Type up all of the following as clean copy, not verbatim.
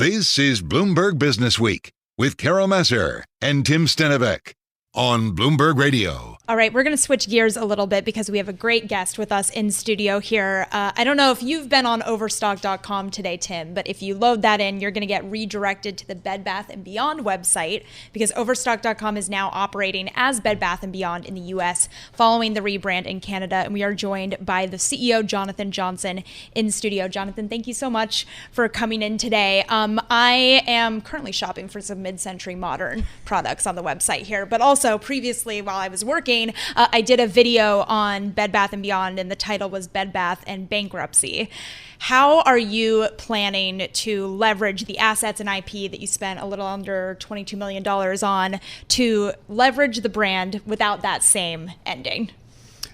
This is Bloomberg Businessweek with Massar and Tim Stenovec on Bloomberg Radio. All right, we're going to switch gears a little bit because we have a great guest with us in studio here. I don't know if you've been on Overstock.com today, Tim, but if you load that in, you're going to get redirected to the Bed Bath & Beyond website because Overstock.com is now operating as Bed Bath & Beyond in the U.S. following the rebrand in Canada. And we are joined by the CEO, Jonathan Johnson, in studio. Jonathan, thank you so much for coming in today. I am currently shopping for some mid-century modern products on the website here, but also previously while I was working, I did a video on Bed Bath & Beyond, and the title was Bed Bath and Bankruptcy. How are you planning to leverage the assets and IP that you spent a little under $22 million on to leverage the brand without that same ending?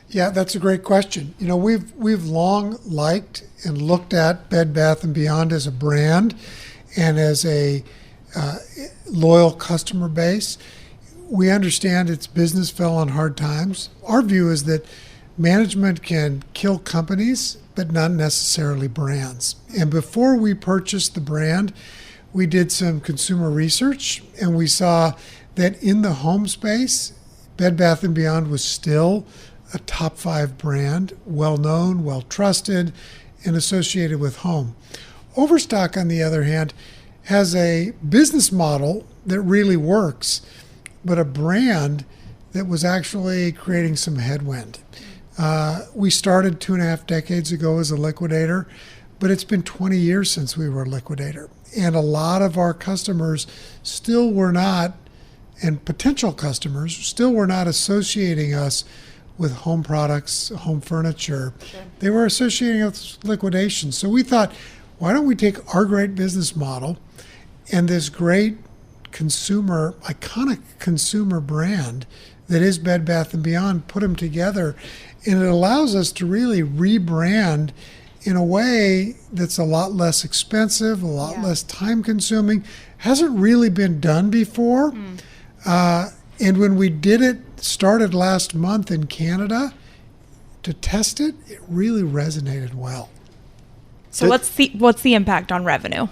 Yeah, that's a great question. You know, we've long liked and looked at Bed Bath & Beyond as a brand and as a loyal customer base. We understand its business fell on hard times. Our view is that management can kill companies, but not necessarily brands. And before we purchased the brand, we did some consumer research, and we saw that in the home space, Bed Bath & Beyond was still a top 5 brand, well-known, well-trusted, and associated with home. Overstock, on the other hand, has a business model that really works, but a brand that was actually creating some headwind. We started 2.5 decades ago as a liquidator, but it's been 20 years since we were a liquidator. And a lot of our customers still were not, and potential customers still were not associating us with home products, home furniture. Sure. They were associating us with liquidation. So we thought, why don't we take our great business model and this great iconic consumer brand that is Bed Bath & Beyond, put them together, and it allows us to really rebrand in a way that's a lot less expensive, a lot less time consuming, hasn't really been done before. And when we did it, started last month in Canada to test it, it really resonated well. So what's the impact on revenue?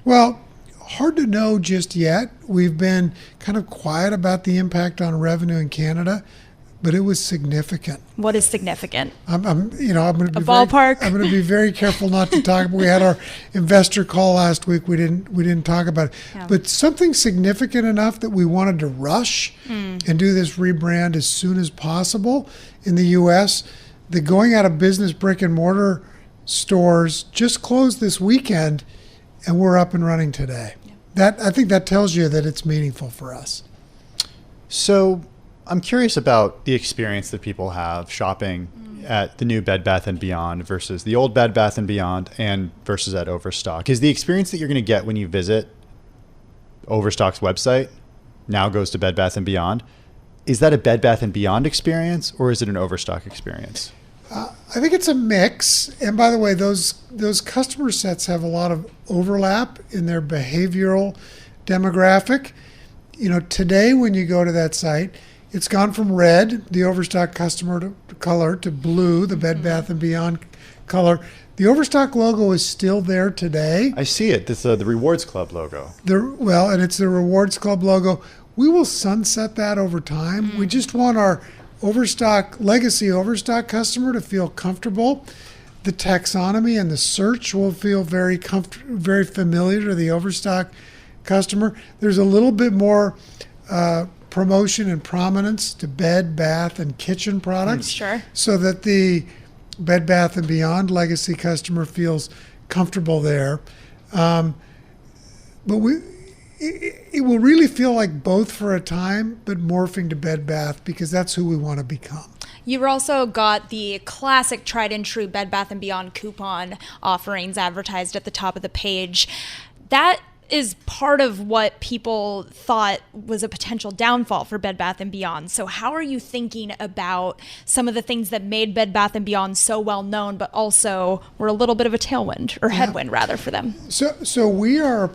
Well, hard to know just yet. We've been kind of quiet about the impact on revenue in Canada, but it was significant. What is significant? I'm going to be ballpark. I'm going to be very careful not to talk. We had our investor call last week. We didn't talk about it, but something significant enough that we wanted to rush and do this rebrand as soon as possible in the U.S. The going out of business brick and mortar stores just closed this weekend, and we're up and running today. I think that tells you that it's meaningful for us. So I'm curious about the experience that people have shopping at the new Bed Bath & Beyond versus the old Bed Bath & Beyond and versus at Overstock. Is the experience that you're going to get when you visit Overstock's website now goes to Bed Bath & Beyond? Is that a Bed Bath & Beyond experience or is it an Overstock experience? I think it's a mix. And by the way, those customer sets have a lot of overlap in their behavioral demographic. You know, today when you go to that site, it's gone from red, the Overstock customer color, to blue, the Bed Bath & Beyond color. The Overstock logo is still there today. I see it. It's the Rewards Club logo. And it's the Rewards Club logo. We will sunset that over time. We just want our legacy Overstock customer to feel comfortable. The taxonomy and the search will feel very familiar to the Overstock customer. There's a little bit more promotion and prominence to bed, bath, and kitchen products. Sure. So that the Bed Bath & Beyond legacy customer feels comfortable there. But it will really feel like both for a time, but morphing to Bed Bath because that's who we want to become. You've also got the classic tried and true Bed Bath & Beyond coupon offerings advertised at the top of the page. That is part of what people thought was a potential downfall for Bed Bath & Beyond. So how are you thinking about some of the things that made Bed Bath & Beyond so well known, but also were a little bit of a tailwind or headwind rather for them? So we are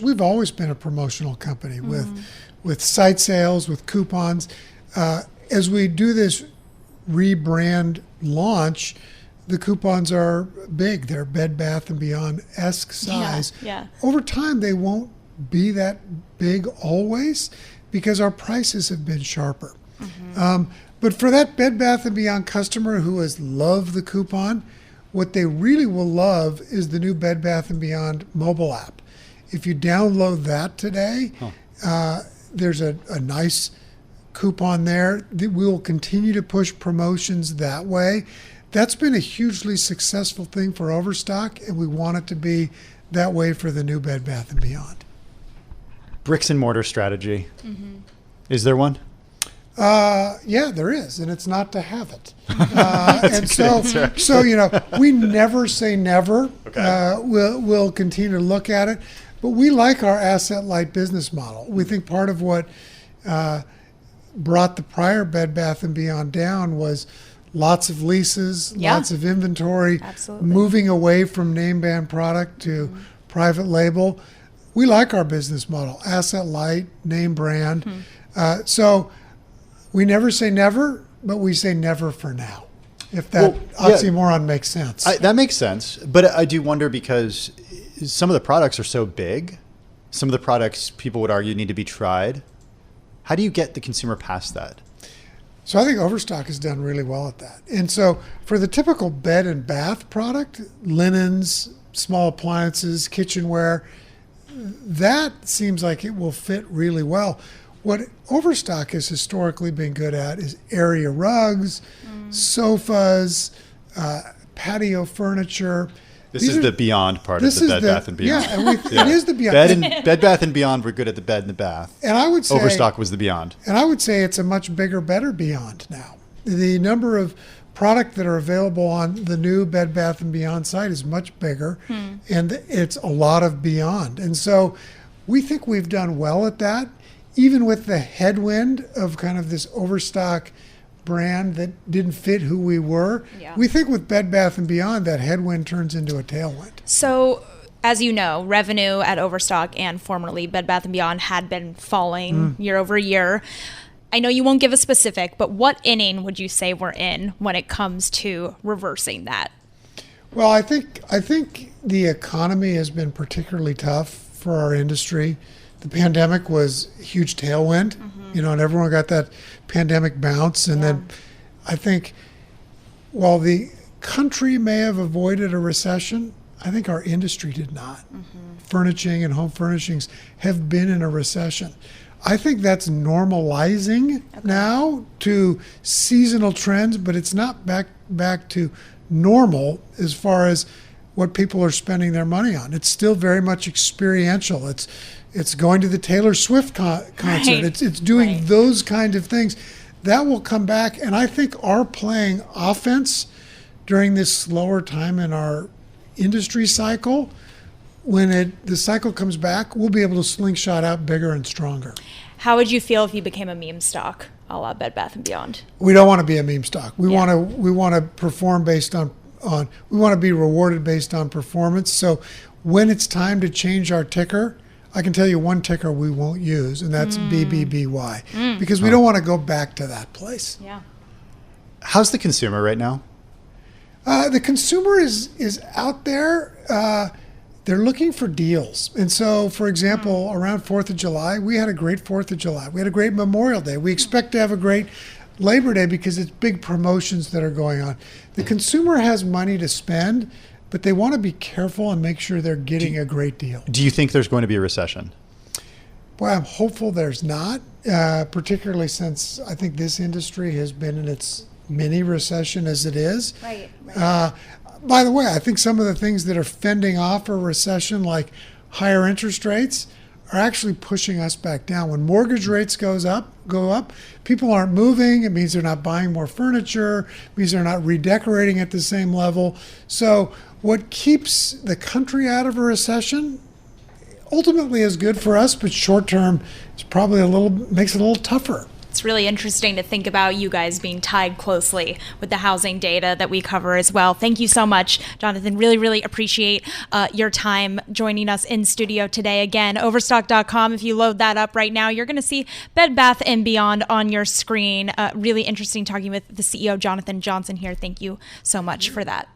we've always been a promotional company with site sales, with coupons. As we do this rebrand launch, the coupons are big. They're Bed Bath & Beyond-esque size. Yeah. Over time, they won't be that big always because our prices have been sharper. But for that Bed Bath & Beyond customer who has loved the coupon, what they really will love is the new Bed Bath & Beyond mobile app. If you download that today, there's a nice coupon there. We will continue to push promotions that way. That's been a hugely successful thing for Overstock, and we want it to be that way for the new Bed Bath & Beyond. Bricks and mortar strategy. Is there one? Yeah, there is, and it's not to have it. And so we never say never. Okay. We'll continue to look at it, but we like our asset-light business model. We think part of what brought the prior Bed Bath & Beyond down was lots of leases, lots of inventory, moving away from name brand product to private label. We like our business model, asset light, name brand. So we never say never, but we say never for now, if that oxymoron makes sense. That makes sense. But I do wonder because some of the products are so big. Some of the products people would argue need to be tried. How do you get the consumer past that? So I think Overstock has done really well at that. And so for the typical bed and bath product, linens, small appliances, kitchenware, that seems like it will fit really well. What Overstock has historically been good at is area rugs, sofas, patio furniture. This is the Beyond part of the Bed Bath & Beyond. Yeah, and it is the Beyond. Bed Bath & Beyond were good at the bed and the bath. And I would say Overstock was the Beyond. And I would say it's a much bigger, better Beyond now. The number of product that are available on the new Bed Bath & Beyond site is much bigger, and it's a lot of Beyond. And so we think we've done well at that, even with the headwind of kind of this Overstock brand that didn't fit who we were. We think with Bed Bath & Beyond, that headwind turns into a tailwind. So, as you know, revenue at Overstock and formerly Bed Bath & Beyond had been falling year over year. I know you won't give a specific, but what inning would you say we're in when it comes to reversing that? Well, I think the economy has been particularly tough for our industry. The pandemic was a huge tailwind, and everyone got that pandemic bounce. And then I think while the country may have avoided a recession, I think our industry did not. Furnishing and home furnishings have been in a recession. I think that's normalizing now to seasonal trends, but it's not back to normal as far as what people are spending their money on. It's still very much experiential. It's going to the Taylor Swift concert. Right. It's doing those kind of things. That will come back, and I think our playing offense during this slower time in our industry cycle, when the cycle comes back, we'll be able to slingshot out bigger and stronger. How would you feel if you became a meme stock, a la Bed Bath & Beyond? We don't want to be a meme stock. We want to perform based on we want to be rewarded based on performance. So when it's time to change our ticker, I can tell you one ticker we won't use, and that's BBBY, because we don't want to go back to that place. Yeah. How's the consumer right now? The consumer is out there. They're looking for deals. And so, for example, around 4th of July, we had a great 4th of July. We had a great Memorial Day. We expect to have a great Labor Day because it's big promotions that are going on. The consumer has money to spend, but they want to be careful and make sure they're getting a great deal. Do you think there's going to be a recession? Boy, I'm hopeful there's not, particularly since I think this industry has been in its mini recession as it is. Right. By the way, I think some of the things that are fending off a recession, like higher interest rates, are actually pushing us back down. When mortgage rates go up, people aren't moving. It means they're not buying more furniture. It means they're not redecorating at the same level. So what keeps the country out of a recession ultimately is good for us, but short term, it's probably makes it a little tougher. It's really interesting to think about you guys being tied closely with the housing data that we cover as well. Thank you so much, Jonathan. Really, really appreciate your time joining us in studio today. Again, Overstock.com. If you load that up right now, you're going to see Bed Bath & Beyond on your screen. Really interesting talking with the CEO, Jonathan Johnson here. Thank you so much for that.